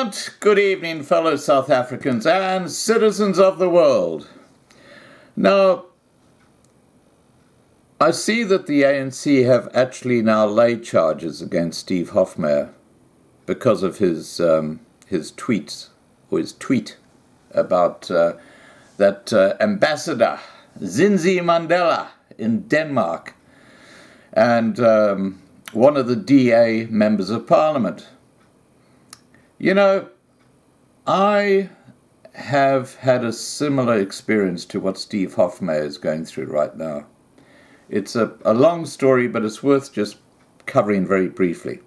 And good evening, fellow South Africans and citizens of the world. Now, I see that the ANC have actually now laid charges against Steve Hofmeyr because of his tweets, or his tweet about that ambassador Zinzi Mandela in Denmark and one of the DA members of parliament. You know, I have had a similar experience to what Steve Hofmeyr is going through right now. It's a long story, but it's worth just covering very briefly.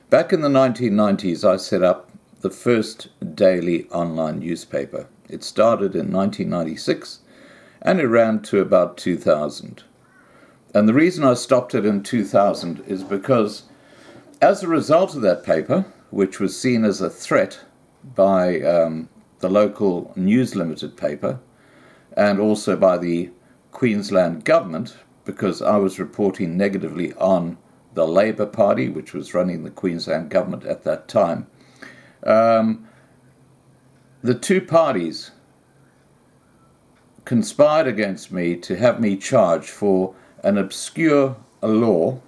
Back in the 1990s, I set up the first daily online newspaper. It started in 1996, and it ran to about 2000. And the reason I stopped it in 2000 is because as a result of that paper, which was seen as a threat by the local News Limited paper and also by the Queensland government, because I was reporting negatively on the Labour Party, which was running the Queensland government at that time. The two parties conspired against me to have me charged for an obscure law,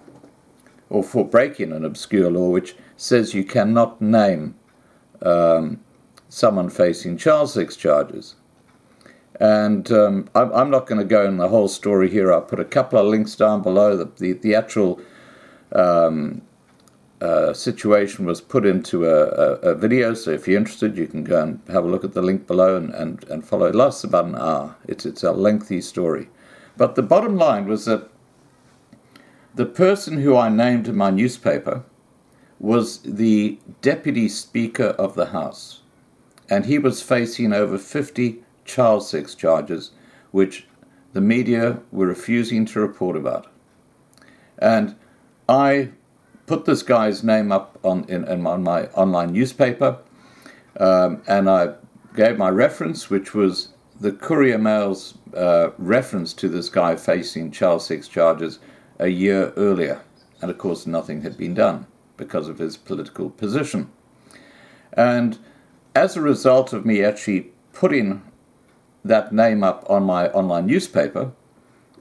or for breaking an obscure law, which says you cannot name someone facing child sex charges. And I'm not going to go in the whole story here. I'll put a couple of links down below. The actual situation was put into a video, so if you're interested, you can go and have a look at the link below and follow. It lasts about an hour. It's a lengthy story. But the bottom line was that the person who I named in my newspaper was the Deputy Speaker of the House, and he was facing over 50 child sex charges, which the media were refusing to report about. And I put this guy's name up on my online newspaper, and I gave my reference, which was the Courier Mail's reference to this guy facing child sex charges a year earlier. And of course, nothing had been done because of his political position. And as a result of me actually putting that name up on my online newspaper,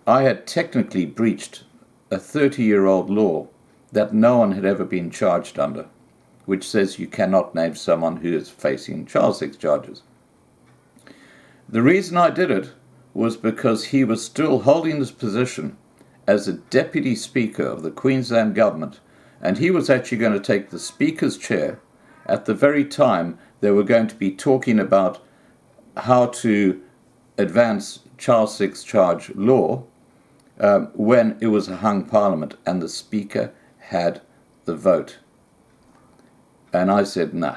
I had technically breached a 30-year-old law that no one had ever been charged under, which says you cannot name someone who is facing child sex charges. The reason I did it was because he was still holding his position as a Deputy Speaker of the Queensland government, and he was actually going to take the Speaker's chair at the very time they were going to be talking about how to advance child sex charge law when it was a hung parliament and the Speaker had the vote. And I said, nah,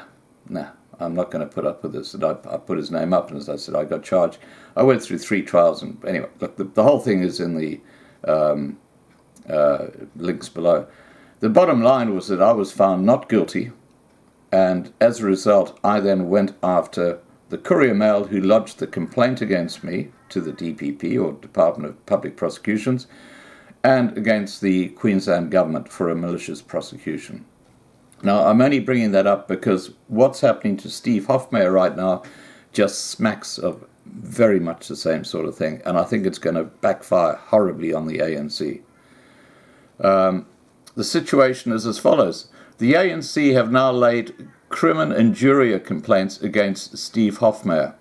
I'm not going to put up with this. And I put his name up, and as I said, I got charged. I went through 3 trials, and anyway, look, the whole thing is in the links below. The bottom line was that I was found not guilty, and as a result, I then went after the Courier Mail, who lodged the complaint against me to the DPP, or Department of Public Prosecutions, and against the Queensland government for a malicious prosecution. Now, I'm only bringing that up because what's happening to Steve Hofmeyr right now just smacks of very much the same sort of thing, and I think it's going to backfire horribly on the ANC. The situation is as follows. The ANC have now laid crimen injuria complaints against Steve Hofmeyr.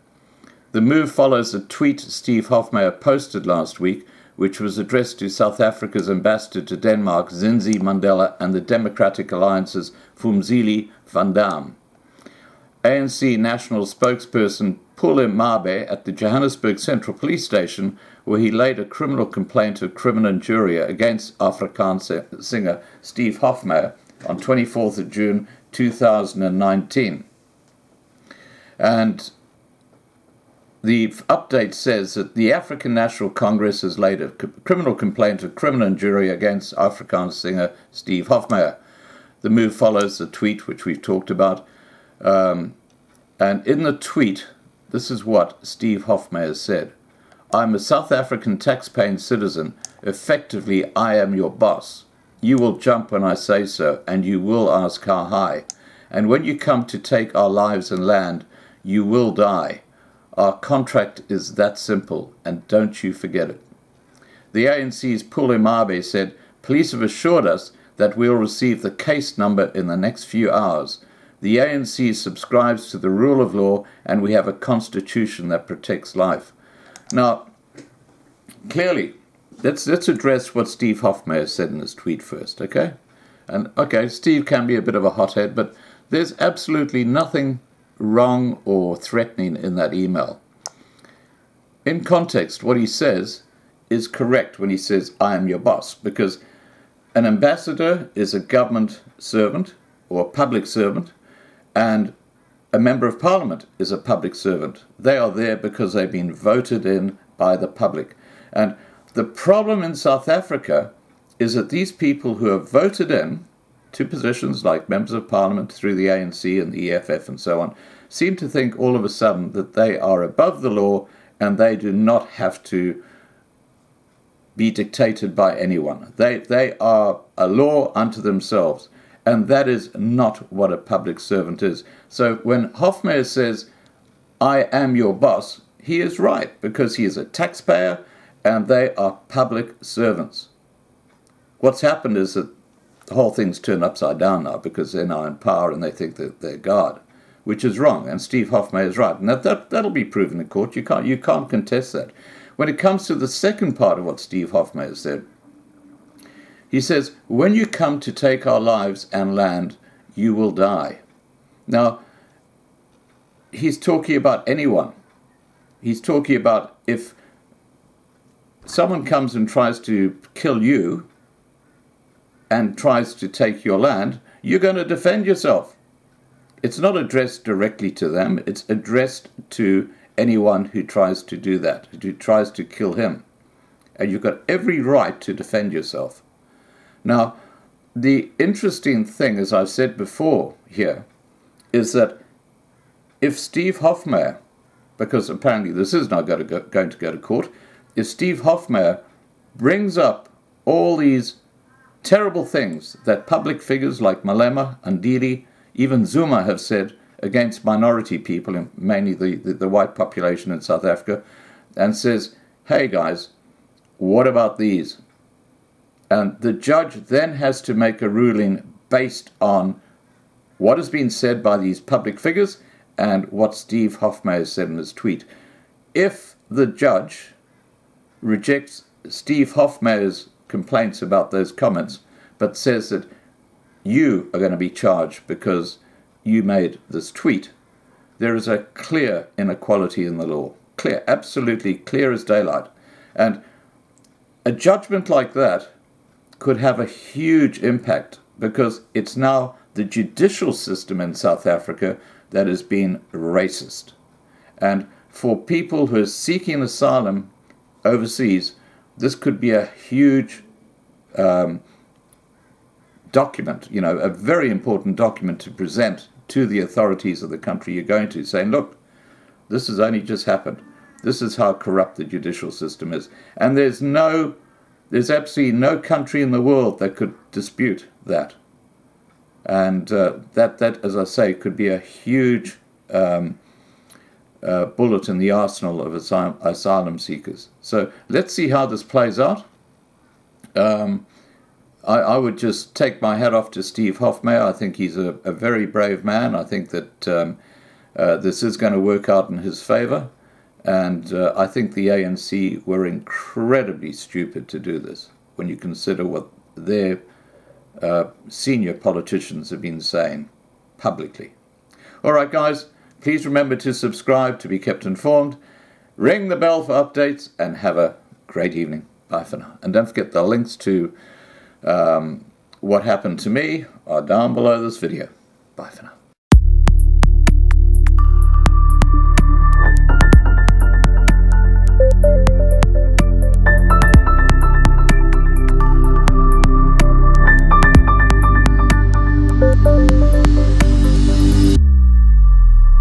The move follows a tweet Steve Hofmeyr posted last week, which was addressed to South Africa's ambassador to Denmark, Zinzi Mandela, and the Democratic Alliance's Phumzile van Dam. ANC national spokesperson Pule Mabe at the Johannesburg Central Police Station, where he laid a criminal complaint of crimen injuria against Afrikaans singer Steve Hofmeyr on 24th of June 2019. And the update says that the African National Congress has laid a criminal complaint of criminal injury against Afrikaans singer Steve Hofmeyr. The move follows the tweet which we've talked about. And in the tweet, this is what Steve Hofmeyr said. I'm a South African tax-paying citizen. Effectively, I am your boss. You will jump when I say so, and you will ask how high. and when you come to take our lives and land, you will die. Our contract is that simple, and don't you forget it. The ANC's Paul Imabe said, police have assured us that we'll receive the case number in the next few hours. The ANC subscribes to the rule of law, and we have a constitution that protects life. Now, clearly, let's address what Steve Hofmeyr said in his tweet first, okay? And, okay, Steve can be a bit of a hothead, but there's absolutely nothing wrong or threatening in that email. In context, what he says is correct when he says, I am your boss, because an ambassador is a government servant or a public servant, and a member of parliament is a public servant. They are there because they've been voted in by the public. And the problem in South Africa is that these people who are voted in to positions like members of parliament through the ANC and the EFF and so on seem to think all of a sudden that they are above the law and they do not have to be dictated by anyone. They are a law unto themselves, and that is not what a public servant is. So when Hofmeyr says, I am your boss, he is right, because he is a taxpayer and they are public servants. What's happened is that the whole thing's turned upside down now because they're now in power and they think that they're God, which is wrong, and Steve Hofmeyr is right. And that'll be proven in court. You can't contest that. When it comes to the second part of what Steve Hofmeyr said, he says, when you come to take our lives and land, you will die. Now, he's talking about anyone. He's talking about if someone comes and tries to kill you and tries to take your land, you're going to defend yourself. It's not addressed directly to them. It's addressed to anyone who tries to do that, who tries to kill him. And you've got every right to defend yourself. Now, the interesting thing, as I've said before here, is that if Steve Hofmeyr, because apparently this is now going to go to court, if Steve Hofmeyr brings up all these terrible things that public figures like Malema, Ndidi, even Zuma have said against minority people, and mainly the white population in South Africa, and says, hey guys, what about these? And the judge then has to make a ruling based on what has been said by these public figures and what Steve Hofmeyr said in his tweet. If the judge rejects Steve Hofmeyr's complaints about those comments, but says that you are going to be charged because you made this tweet, there is a clear inequality in the law. Clear, absolutely clear as daylight. And a judgment like that could have a huge impact because it's now the judicial system in South Africa that has been racist. And for people who are seeking asylum overseas, this could be a huge document, a very important document to present to the authorities of the country you're going to, saying, look, this has only just happened. This is how corrupt the judicial system is. And there's absolutely no country in the world that could dispute that. And that, as I say, could be a huge bullet in the arsenal of asylum seekers. So let's see how this plays out. I would just take my hat off to Steve Hofmeyr. I think he's a very brave man. I think that this is going to work out in his favor. And I think the ANC were incredibly stupid to do this when you consider what their senior politicians have been saying publicly. All right, guys, please remember to subscribe to be kept informed. Ring the bell for updates and have a great evening. Bye for now. And don't forget the links to what happened to me are down below this video. Bye for now.